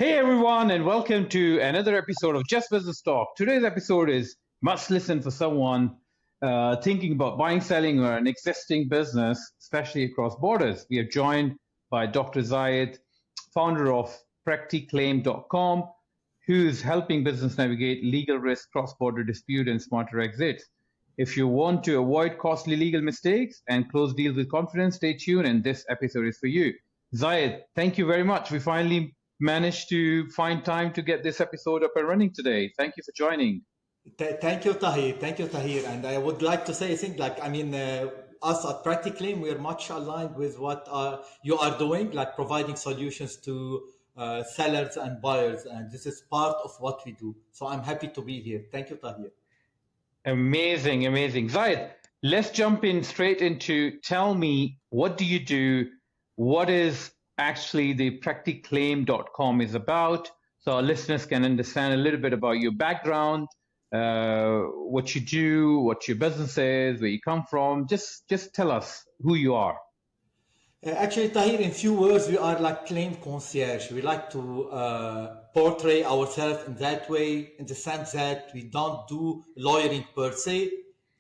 Hey everyone, and welcome to another episode of Just Business Talk. Today's episode is must listen for someone thinking about buying, selling, or an existing business, especially across borders. We are joined by Dr. Ziad, founder of practiclaim.com, who's helping business navigate legal risk, cross-border dispute, and smarter exits. If you want to avoid costly legal mistakes and close deals with confidence, stay tuned, and this episode is for you. Ziad, thank you very much. We finally managed to find time to get this episode up and running today. Thank you for joining. Thank you, Tahir. Thank you, Tahir. And I would like to say, us at Practically, we are much aligned with what you are doing, like providing solutions to sellers and buyers. And this is part of what we do. So I'm happy to be here. Thank you, Tahir. Amazing. Ziad, let's jump in straight into tell me, what do you do? What is actually the practiclaim.com is about, so our listeners can understand a little bit about your background, what you do, what your business is, where you come from. Just tell us who you are. Actually, Tahir, in few words, we are like claim concierge. We like to portray ourselves in that way, in the sense that we don't do lawyering per se.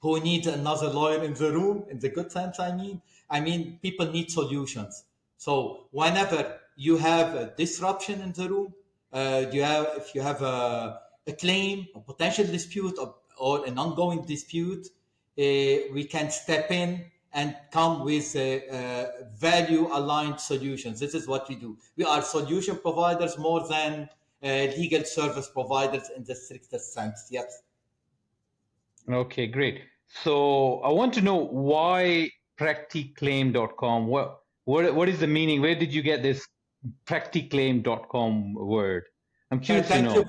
Who needs another lawyer in the room? In the good sense, I mean, people need solutions. So whenever you have a disruption in the room, if you have a claim, a potential dispute, or an ongoing dispute, we can step in and come with value-aligned solutions. This is what we do. We are solution providers more than legal service providers in the strictest sense. Yes. Okay, great. So I want to know why practiclaim.com. What is the meaning? Where did you get this practiclaim.com word? I'm curious to know.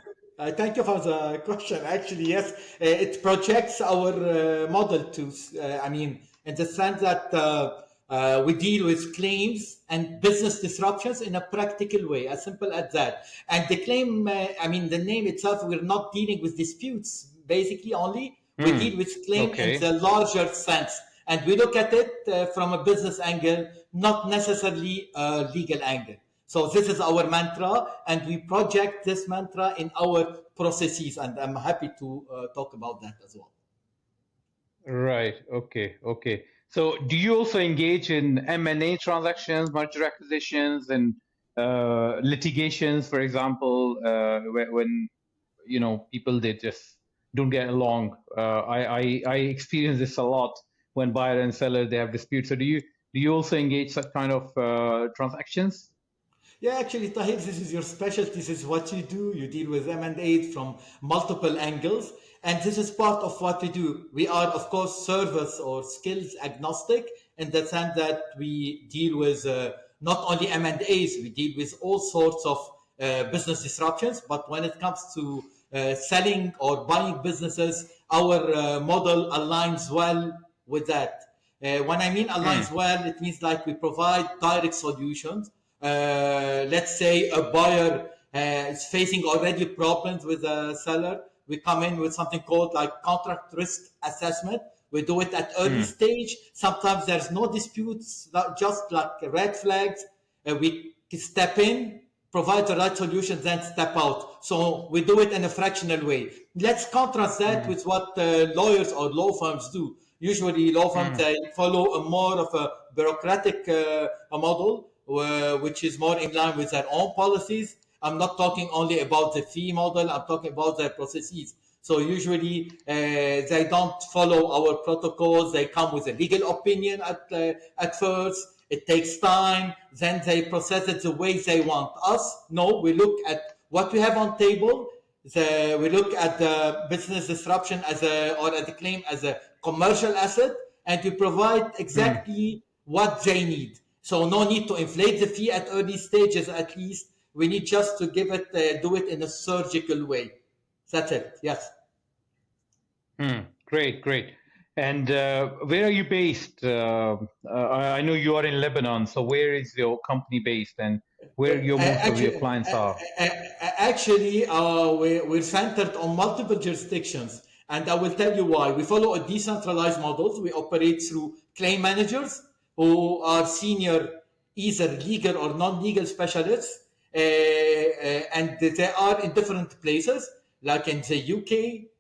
Thank you for the question. Actually, yes, it projects our model to, in the sense that we deal with claims and business disruptions in a practical way, as simple as that. And the claim, the name itself, we're not dealing with disputes, basically only. We deal with claim in the larger sense. And we look at it from a business angle, not necessarily a legal angle. So this is our mantra, and we project this mantra in our processes, and I'm happy to talk about that as well. Right. Okay. So do you also engage in M&A transactions, merger acquisitions, and litigations, for example, when people, they just don't get along? I experience this a lot when buyer and seller, they have disputes. So do you also engage such kind of transactions? Yeah, actually, Tahir, this is your specialty. This is what you do. You deal with M&A from multiple angles. And this is part of what we do. We are, of course, service or skills agnostic in the sense that we deal with not only M&As, we deal with all sorts of business disruptions. But when it comes to selling or buying businesses, our model aligns well with that. When I mean aligns well, it means like we provide direct solutions. Let's say a buyer is facing already problems with a seller. We come in with something called like contract risk assessment. We do it at early stage. Sometimes there's no disputes, just like red flags. We step in, provide the right solutions, then step out. So we do it in a fractional way. Let's contrast that with what lawyers or law firms do. Usually law firms, they follow a more of a bureaucratic model, which is more in line with their own policies. I'm not talking only about the fee model, I'm talking about their processes. So usually they don't follow our protocols. They come with a legal opinion at first. It takes time. Then they process it the way they want. Us, no, we look at what we have on table. We look at the business disruption or at the claim as a commercial asset, and we provide exactly what they need. So no need to inflate the fee at early stages. At least we need just to do it in a surgical way. That's it. Yes. Great. And where are you based? I know you are in Lebanon. So where is your company based, and where most of your clients are? Actually, we're centered on multiple jurisdictions. And I will tell you why. We follow a decentralized model. We operate through claim managers who are senior, either legal or non-legal specialists. and they are in different places, like in the UK,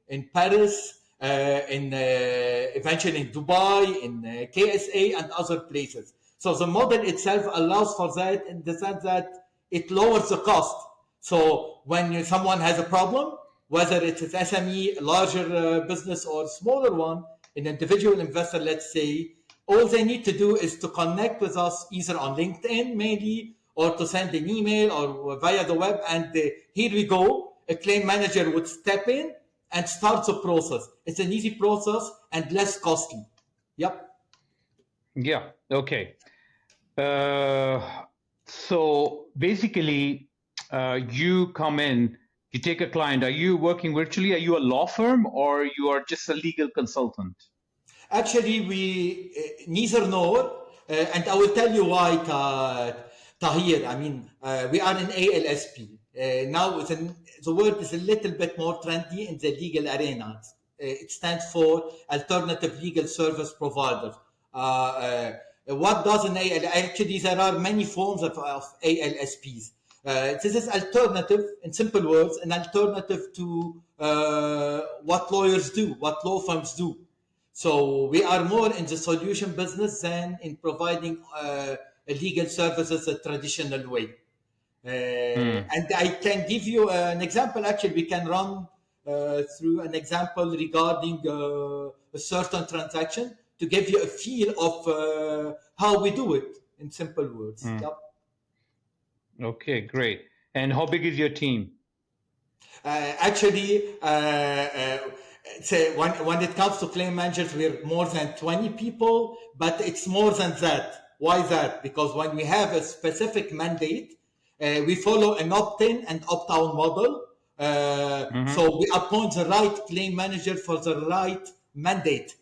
in Paris, eventually in Dubai, in KSA, and other places. So the model itself allows for that in the sense that it lowers the cost. So when someone has a problem, whether it's an SME, larger business, or smaller one, an individual investor, let's say, all they need to do is to connect with us either on LinkedIn mainly, or to send an email or via the web, and here we go. A claim manager would step in and start the process. It's an easy process and less costly. Yep. Yeah. Okay. So basically, you come in, you take a client. Are you working virtually? Are you a law firm or you are just a legal consultant? Actually, we neither nor, and I will tell you why, Tahir. I mean, we are an ALSP. Now, the word is a little bit more trendy in the legal arena. It stands for Alternative Legal Service Provider. What does an AL? Actually, there are many forms of ALSPs. This is alternative, in simple words, an alternative to what lawyers do, what law firms do. So we are more in the solution business than in providing legal services a traditional way. And I can give you an example. Actually, we can run through an example regarding a certain transaction to give you a feel of how we do it in simple words. Yep. Okay, great. And how big is your team? Actually, when it comes to claim managers, we're more than 20 people, but it's more than that. Why that? Because when we have a specific mandate, we follow an opt-in and opt-out model. So we appoint the right claim manager for the right mandate,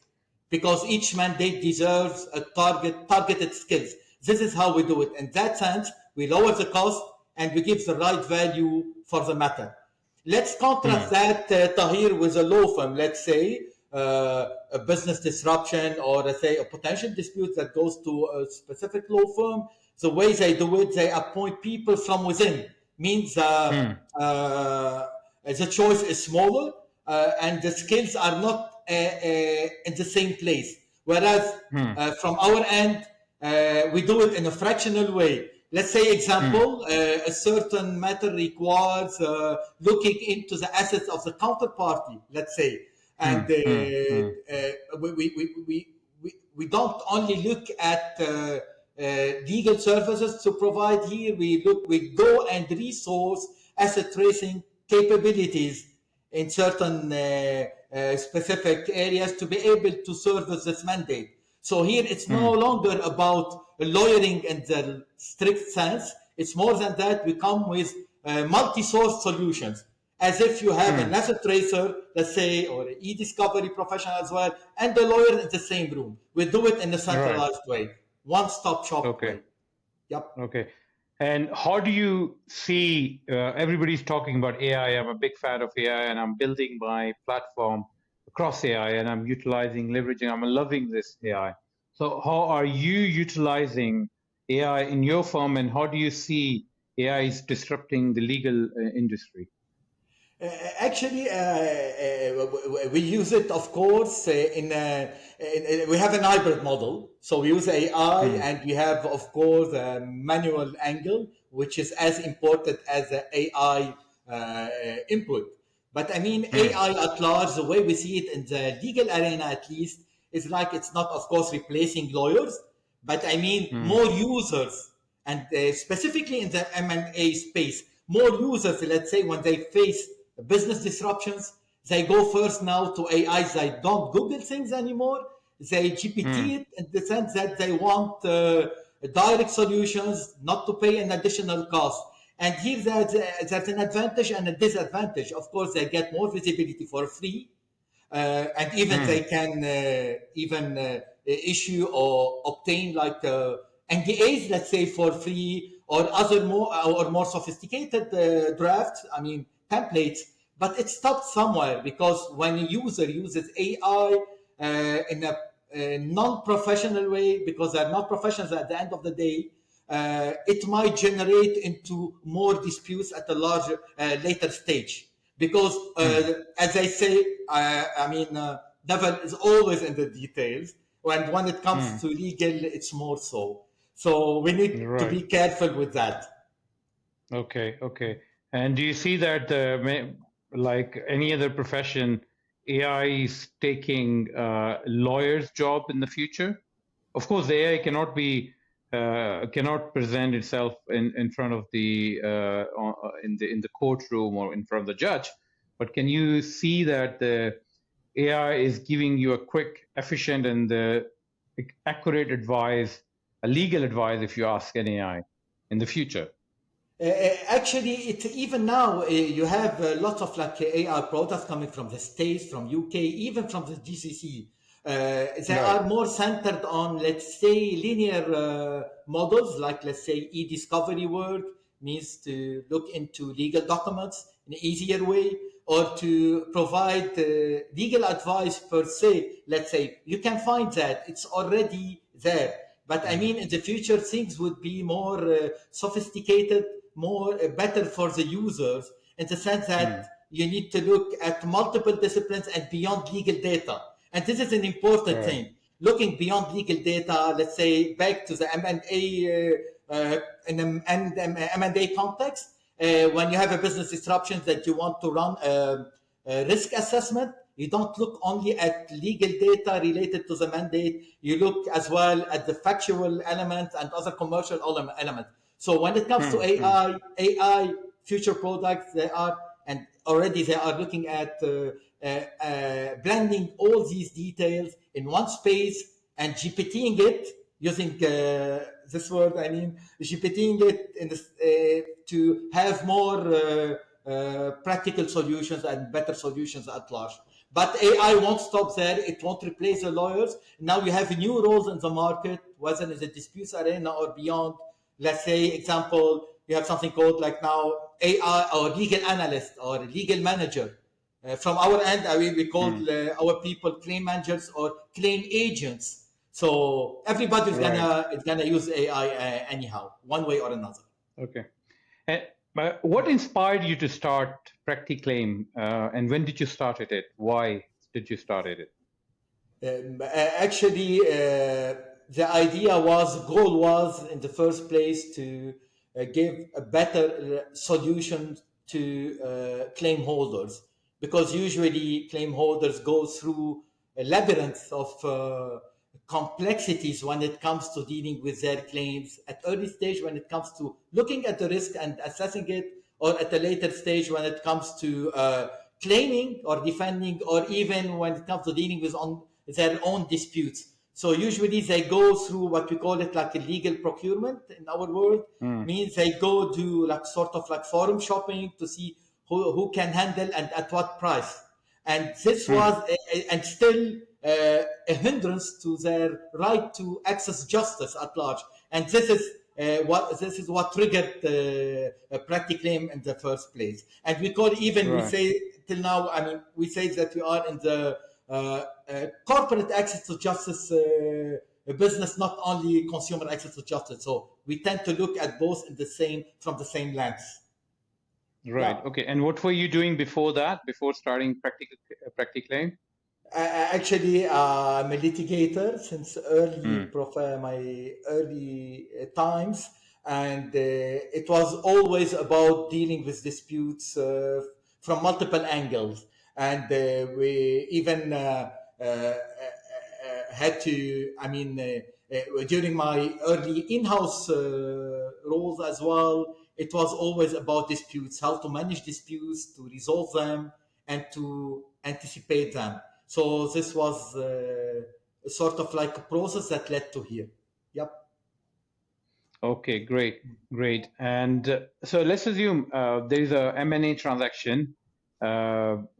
because each mandate deserves a targeted skills. This is how we do it. In that sense, we lower the cost and we give the right value for the matter. Let's contrast that, Tahir, with a law firm. Let's say a business disruption, or let's say a potential dispute that goes to a specific law firm. The way they do it, they appoint people from within. Means the choice is smaller and the skills are not in the same place. Whereas from our end, we do it in a fractional way. Let's say, example, a certain matter requires looking into the assets of the counterparty, let's say. And we don't only look at legal services to provide here. We go and resource asset tracing capabilities in certain specific areas to be able to service this mandate. So here it's no longer about lawyering in the strict sense. It's more than that. We come with multi-source solutions, as if you have an asset tracer, let's say, or an e-discovery professional as well, and the lawyer in the same room. We do it in a centralized way, one-stop shop way. Yep. Okay. And how do you see, everybody's talking about AI. I'm a big fan of AI and I'm building my platform across AI and I'm utilizing, leveraging, I'm loving this AI. So how are you utilizing AI in your firm and how do you see AI is disrupting the legal industry? Actually, we use it, of course, we have an hybrid model. So we use AI and we have, of course, a manual angle, which is as important as the AI input. But I mean, AI at large, the way we see it in the legal arena at least, is like it's not, of course, replacing lawyers, but I mean, more users, and specifically in the M&A space, more users, let's say, when they face business disruptions, they go first now to AIs. They don't Google things anymore. They GPT it in the sense that they want direct solutions, not to pay an additional cost. And here there's an advantage and a disadvantage. Of course, they get more visibility for free, and even they can issue or obtain like NDAs, let's say, for free, or other more sophisticated drafts. I mean, templates. But it stops somewhere, because when a user uses AI in a non-professional way, because they're not professionals at the end of the day, it might generate into more disputes at a larger later stage. Because as I say, devil is always in the details, and when it comes to legal, it's more so. So we need to be Right. careful with that. Okay. Okay. And do you see that, like any other profession, AI is taking lawyers' job in the future? Of course, the AI cannot present itself in front of the in the courtroom or in front of the judge, but can you see that the AI is giving you a quick, efficient, and accurate advice, a legal advice, if you ask an AI in the future? Actually, it even now you have lots of like AI products coming from the States, from UK, even from the GCC. They Right. are more centered on, let's say, linear models, like let's say e-discovery work means to look into legal documents in an easier way, or to provide legal advice per se. Let's say you can find that it's already there. But I mean, in the future, things would be more sophisticated, more better for the users, in the sense that you need to look at multiple disciplines and beyond legal data. And this is an important Right. thing. Looking beyond legal data, let's say back to the M&A in an M&A context, when you have a business disruption that you want to run a risk assessment, you don't look only at legal data related to the mandate. You look as well at the factual elements and other commercial elements. So when it comes to AI future products, they are, and already they are looking at blending all these details in one space and GPTing it using this word. I mean, GPTing it in this, to have more practical solutions and better solutions at large. But AI won't stop there. It won't replace the lawyers. Now you have new roles in the market, whether in the disputes arena or beyond. Let's say, example, you have something called like now AI or legal analyst or legal manager. From our end, we call our people claim managers or claim agents. So everybody's Right. gonna use AI anyhow, one way or another. Okay. And, what inspired you to start Practiclaim, and when did you start it? Why did you start it? Actually, the idea was, goal was in the first place to give a better solution to claim holders, because usually claim holders go through a labyrinth of complexities when it comes to dealing with their claims at early stage, when it comes to looking at the risk and assessing it, or at a later stage when it comes to claiming or defending, or even when it comes to dealing with their own disputes. So usually they go through what we call it like a legal procurement in our world. Means they go do like sort of like forum shopping to see who can handle and at what price. And this was and still a hindrance to their right to access justice at large. And this is what triggered a Practiclaim in the first place. And we call, even we Right. say till now, I mean, we say that we are in the corporate access to justice business, not only consumer access to justice. So we tend to look at both in the same, from the same lens. Right. Yeah. Okay. And what were you doing before that? Before starting Practiclaim? Actually, I'm a litigator since my early times, and it was always about dealing with disputes from multiple angles. And we even had to, during my early in-house roles as well, it was always about disputes, how to manage disputes, to resolve them, and to anticipate them. So this was sort of like a process that led to here. Yep. Okay, great, great. And so let's assume there is a M&A transaction.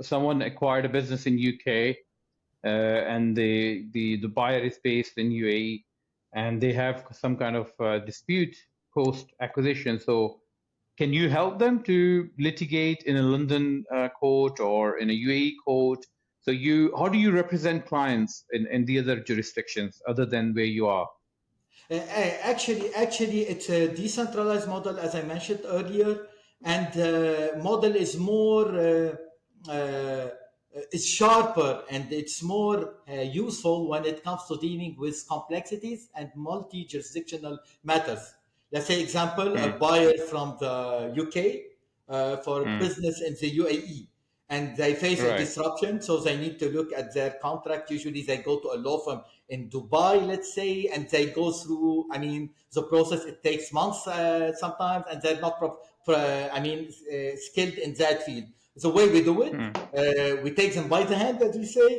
Someone acquired a business in UK, and the buyer is based in UAE, and they have some kind of dispute post acquisition. So can you help them to litigate in a London court or in a UAE court? So how do you represent clients in the other jurisdictions other than where you are? Actually, it's a decentralized model, as I mentioned earlier, and model is more is sharper and it's more useful when it comes to dealing with complexities and multi-jurisdictional matters. Let's say, example, a Hmm. buyer from the UK for Hmm. business in the UAE, and they face a Right. disruption, so they need to look at their contract. Usually, they go to a law firm in Dubai, let's say, and they go through. I mean, the process it takes months sometimes, and they're not, skilled in that field. The way we do it, Hmm. we take them by the hand, as we say.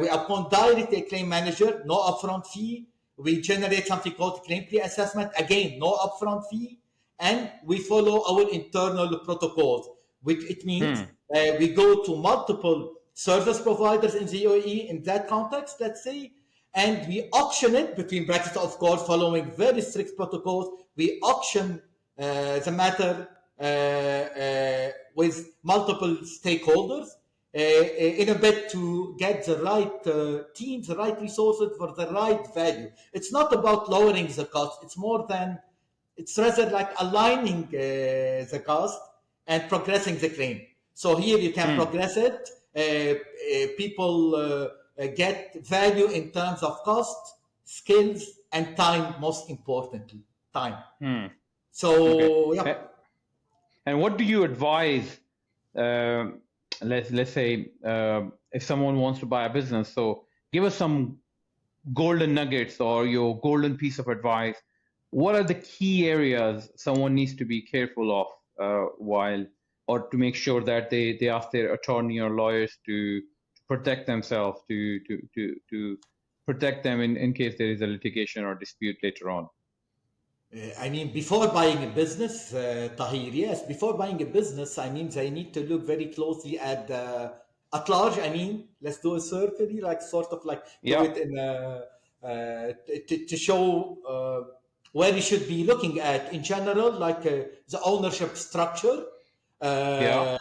We appoint directly a claim manager, no upfront fee. We generate something called claim pre-assessment. Again, no upfront fee, and we follow our internal protocols, which it means Hmm. we go to multiple service providers in the UAE in that context, let's say, and we auction it between brackets, of course, following very strict protocols. We auction the matter with multiple stakeholders in a bid to get the right teams, the right resources for the right value. It's not about lowering the cost. It's rather like aligning the cost and progressing the claim. So here you can Hmm. progress it. People get value in terms of cost, skills, and time. Most importantly, time. Hmm. Okay. So yeah. And what do you advise? Um let's say if someone wants to buy a business, so give us some golden nuggets or your golden piece of advice. What are the key areas someone needs to be careful of while, or to make sure that they ask their attorney or lawyers to protect themselves, to protect them in case there is a litigation or dispute later on? Before buying a business, Tahir, yes, before buying a business, they need to look very closely at large. Let's do a survey, like sort of like do Yeah. it in to show where you should be looking at in general, like the ownership structure. Yeah.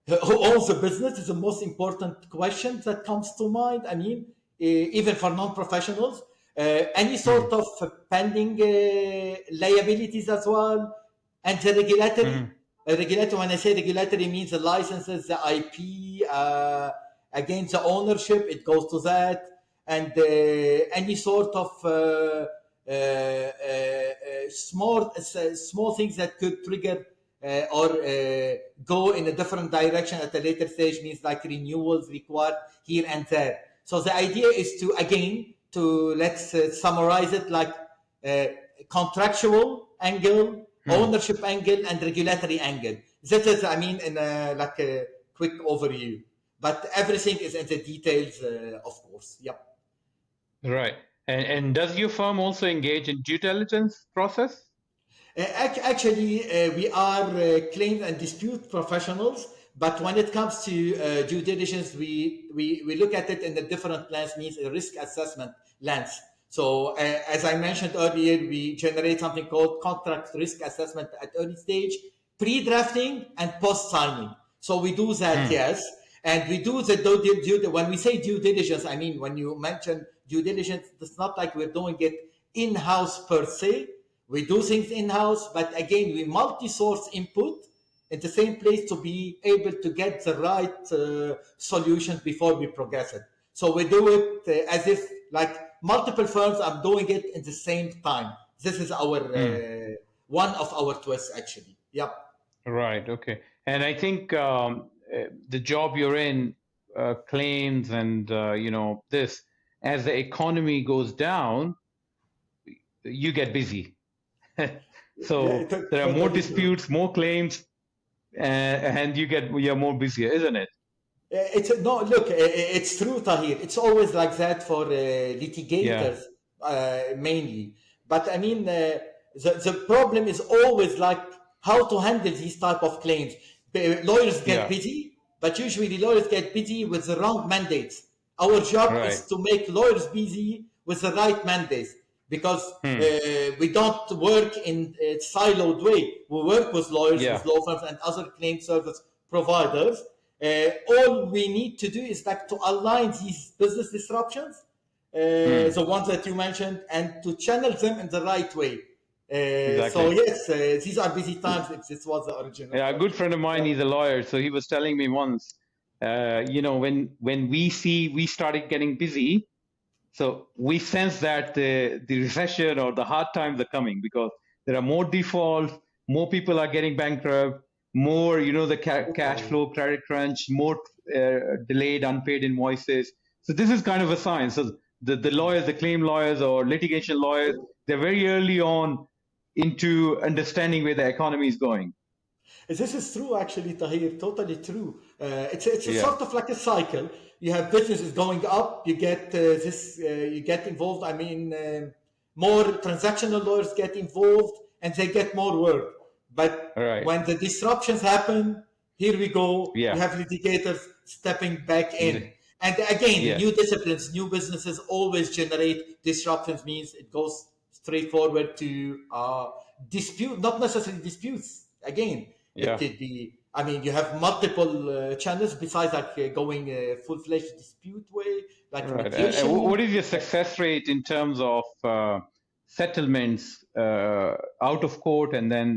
Uh, who owns the business is the most important question that comes to mind. Even for non-professionals, any Hmm. sort of pending liabilities as well, and the regulatory. Hmm. Regulatory. When I say regulatory, means the licenses, the IP, against the ownership. It goes to that, and any sort of small things that could trigger or go in a different direction at a later stage, means like renewals required here and there. So the idea is to, again, to let's summarize it like uh, contractual angle, Hmm. ownership angle, and regulatory angle. That is, in like a quick overview. But everything is in the details, of course. Yep. Right. And does your firm also engage in due diligence process? Actually, we are claims and dispute professionals, but when it comes to due diligence, we look at it in a different lens, means a risk assessment lens. So, as I mentioned earlier, we generate something called contract risk assessment at early stage, pre-drafting and post-signing. So we do that, Hmm. yes. And we do the when we say due diligence, when you mention due diligence, it's not like we're doing it in-house per se. We do things in-house, but again, we multi-source input in the same place to be able to get the right solutions before we progress it. So we do it as if like multiple firms are doing it at the same time. This is our Hmm. one of our twists, actually. Yep. Right. Okay. And I think the job you're in, claims and this, as the economy goes down, you get busy. Yeah, So there are more totally true. disputes, more claims, and you're more busier, isn't it? It's no look. It's true, Tahir. It's always like that for Yeah. litigators mainly. But the problem is always like how to handle these type of claims. Lawyers get Yeah. busy, but usually lawyers get busy with the wrong mandates. Our job Right. is to make lawyers busy with the right mandates, because Hmm. we don't work in a siloed way. We work with lawyers, with Yeah. law firms, and other claim service providers. All we need to do is like to align these business disruptions Hmm. the ones that you mentioned, and to channel them in the right way. So Exactly. yes, these are busy times. If this was the original Yeah, a good question. friend of mine, Yeah. he's a lawyer, so he was telling me once, when we started getting busy, so we sense that the recession or the hard times are coming because there are more defaults, more people are getting bankrupt, more, the cash Oh. flow, credit crunch, more delayed, unpaid invoices. So this is kind of a sign. So the lawyers, the claim lawyers or litigation lawyers, they're very early on into understanding where the economy is going. This is true, actually, Tahir. Totally true. It's a Yeah. sort of like a cycle. You have businesses going up. You get you get involved. I mean, more transactional lawyers get involved, and they get more work. But All right. when the disruptions happen, here we go. You Yeah. have litigators stepping back in. Exa- And again, the Yeah. new disciplines, new businesses always generate disruptions. Means it goes straightforward to dispute, not necessarily disputes. Again, it Yeah. could be, I mean, you have multiple channels besides like going full-fledged dispute way, like Right. What mediation. is your success rate in terms of settlements out of court, and then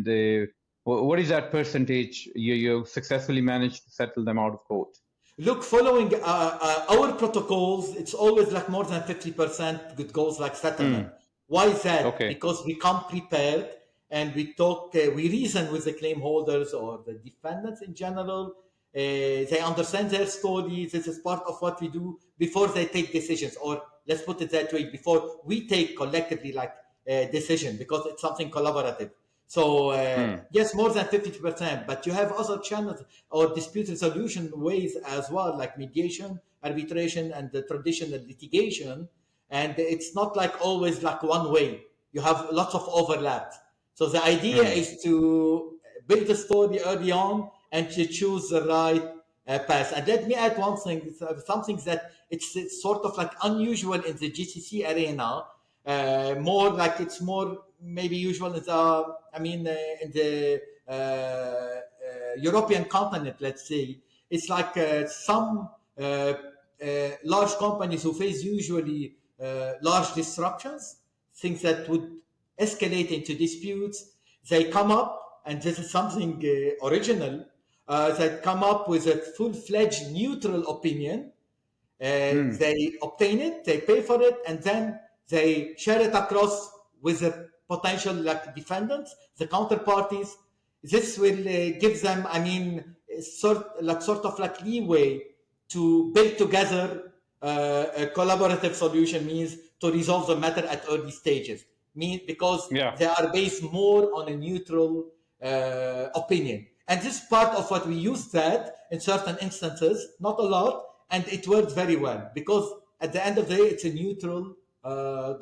what is that percentage you successfully managed to settle them out of court? Look, following our protocols, it's always like more than 50% it goes like settlement. Hmm. Why is that? Okay. Because we come prepared and we talk, we reason with the claim holders or the defendants in general. They understand their stories. This is part of what we do before they take decisions, or let's put it that way, before we take collectively like a decision, because it's something collaborative. So Hmm. yes, more than 50%, but you have other channels or dispute resolution ways as well, like mediation, arbitration, and the traditional litigation. And it's not like always like one way. You have lots of overlap. So the idea Hmm. is to build the story early on and to choose the right path. And let me add one thing, something that it's sort of like unusual in the GCC arena, more like it's more maybe usual in the, I mean, in the European continent, let's say. It's like some large companies who face usually large disruptions, things that would escalate into disputes. They come up, and this is something original, that come up with a full-fledged neutral opinion. Hmm. They obtain it, they pay for it, and then they share it across with the potential like defendants, the counterparties. This will give them, I mean, sort of like leeway to build together a collaborative solution, means to resolve the matter at early stages. Mean because Yeah. they are based more on a neutral opinion. And this is part of what we use that in certain instances, not a lot, and it worked very well because at the end of the day, it's a neutral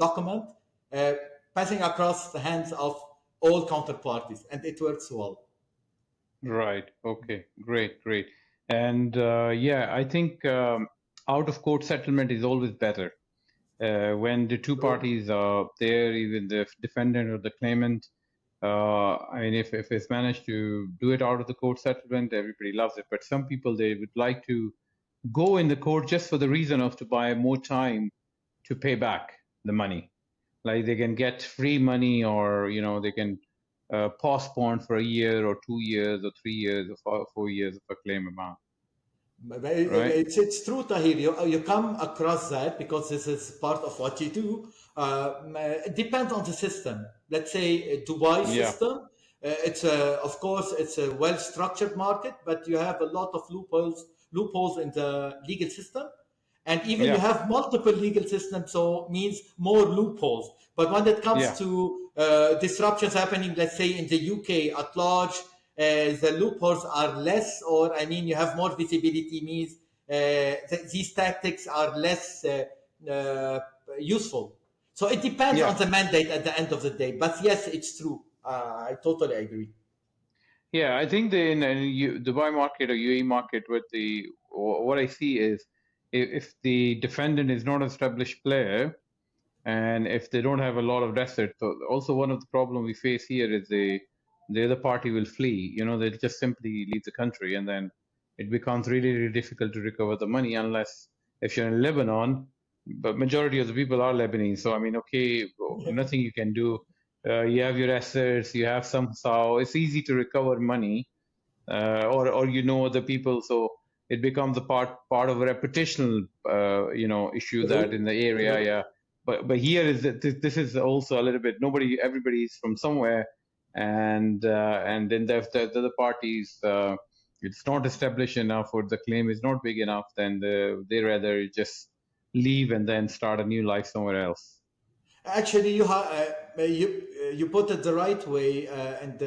document uh, passing across the hands of all counterparties, and it works well. Right. Okay. Great. Great. And yeah, I think out of court settlement is always better when the two parties are there, even the defendant or the claimant. I mean, if it's managed to do it out of the court settlement, everybody loves it. But some people, they would like to go in the court just for the reason of to buy more time to pay back the money. Like they can get free money, or they can postpone for a year or 2 years or 3 years or 4 years of a claim amount. Right? It's true, Tahir. You come across that because this is part of what you do. It depends on the system. Let's say a Dubai Yeah. system. It's of course it's a well-structured market, but you have a lot of loopholes in the legal system, and even you Yeah. have multiple legal systems, so means more loopholes. But when it comes Yeah. to disruptions happening, let's say in the UK at large, the loopholes are less, or I mean, you have more visibility. Means these tactics are less useful. So it depends on Yeah. the mandate at the end of the day. But yes, it's true. I totally agree. Yeah, I think in Dubai market or UAE market, what I see is if the defendant is not an established player, and if they don't have a lot of assets, so also one of the problem we face here is the other party will flee. They'll just simply leave the country, and then it becomes really, really difficult to recover the money unless if you're in Lebanon. but majority of the people are Lebanese. So I mean, okay, nothing you can do. You have your assets, you have somehow. It's easy to recover money, or the people. So it becomes a part of a reputational issue that in True, the area. true. Yeah, but here is that this is also a little bit. Everybody is from somewhere, and then the other parties. It's not established enough, or the claim is not big enough. Then they rather just leave and then start a new life somewhere else. Actually, you put it the right way, and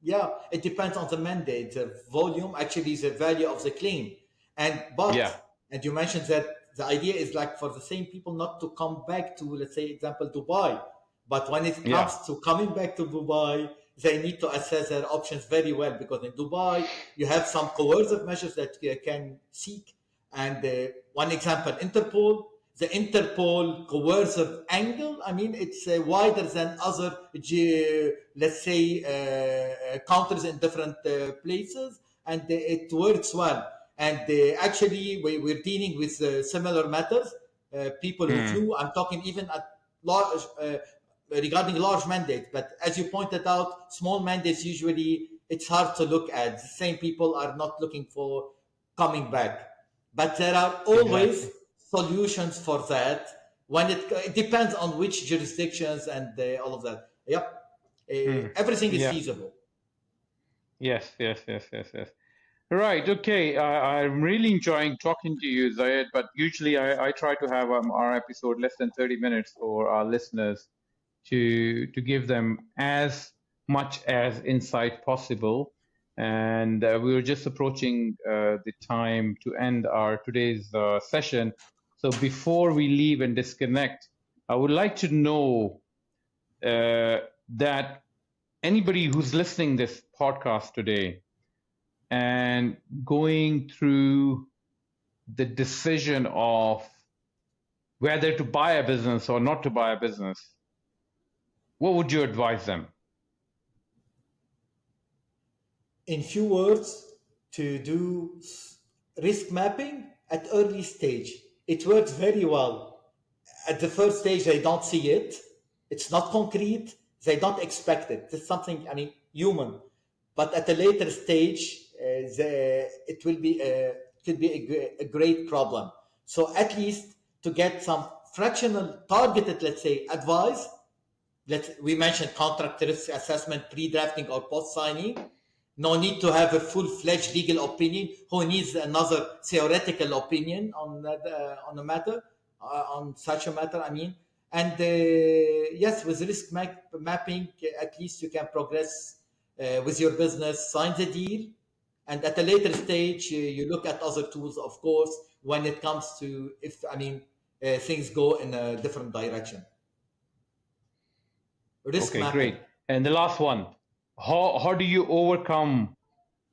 yeah, it depends on the mandate. The volume actually is the value of the claim, Yeah, and you mentioned that the idea is like for the same people not to come back to, let's say, example Dubai, but when it yeah, comes to coming back to Dubai, they need to assess their options very well because in Dubai you have some coercive measures that you can seek, and one example, Interpol. The Interpol coercive angle, I mean, it's wider than other, let's say, countries in different places, and it works well. And actually, we're dealing with similar matters. People who mm, flew, I'm talking even at large, regarding large mandates. But as you pointed out, small mandates usually it's hard to look at. The same people are not looking for coming back, but there are always exactly. solutions for that when it depends on which jurisdictions and all of that. Yep. Mm, Everything is yeah. feasible. Yes, yes, yes, yes, yes. Right. Okay. I'm really enjoying talking to you, Zayed, but usually I try to have our episode less than 30 minutes for our listeners to give them as much as insight possible. And we were just approaching the time to end our today's session. So before we leave and disconnect, I would like to know that anybody who's listening this podcast today and going through the decision of whether to buy a business or not to buy a business, what would you advise them? In few words, to do risk mapping at early stage. It works very well. At the first stage, they don't see it. It's not concrete. They don't expect it. It's something, I mean, human. But at a later stage, it will be could be a great problem. So at least to get some fractional targeted, let's say, advice. We mentioned contract risk assessment, pre-drafting or post-signing. No need to have a full-fledged legal opinion. Who needs another theoretical opinion on a matter, on such a matter? I mean, and yes, with mapping, at least you can progress with your business, sign the deal, and at a later stage, you look at other tools, of course, when it comes to if I mean things go in a different direction. Risk Okay, mapping. great. And the last one, how do you overcome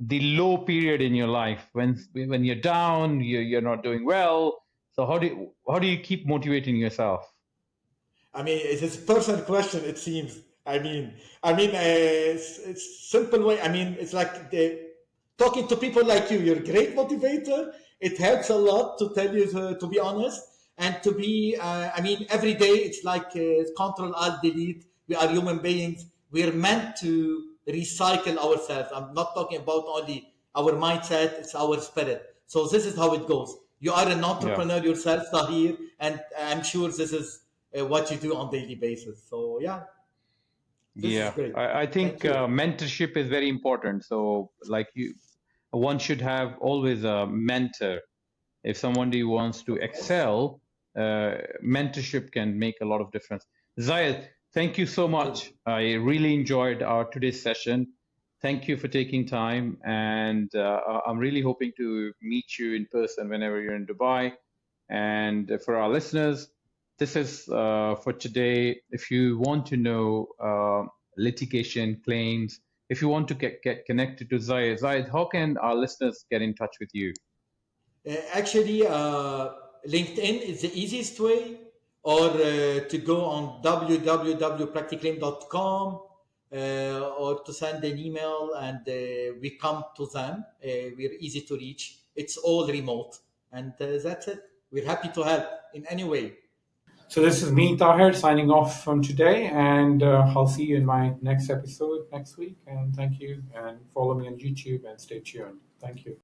the low period in your life when you're down, you're not doing well? So how do you keep motivating yourself? I mean, it is a personal question. It seems. It's simple way. I mean, it's like talking to people like you. You're a great motivator. It helps a lot to tell you to be honest and to be. I mean, every day it's like Control Alt Delete. We are human beings. We're meant to recycle ourselves. I'm not talking about only our mindset. It's our spirit. So this is how it goes. You are an Yeah. entrepreneur yourself, Tahir, and I'm sure this is what you do on daily basis. So yeah, this is Yeah, great. I think Thank you. mentorship is very important. So, like one should have always a mentor. If somebody wants to Of course. excel, mentorship can make a lot of difference. Zayed, thank you so Good. much. I really enjoyed our today's session. Thank you for taking time, and I'm really hoping to meet you in person whenever you're in Dubai. And for our listeners, this is for today. If you want to know litigation claims, if you want to get connected to Zayed, how can our listeners get in touch with you? Actually, LinkedIn is the easiest way, or to go on www.practiclame.com or to send an email and we come to them. We're easy to reach. It's all remote. And that's it. We're happy to help. in any way. So this is me, Tahir, signing off from today, and I'll see you in my next episode next week. And thank you, and follow me on YouTube and stay tuned. Thank you.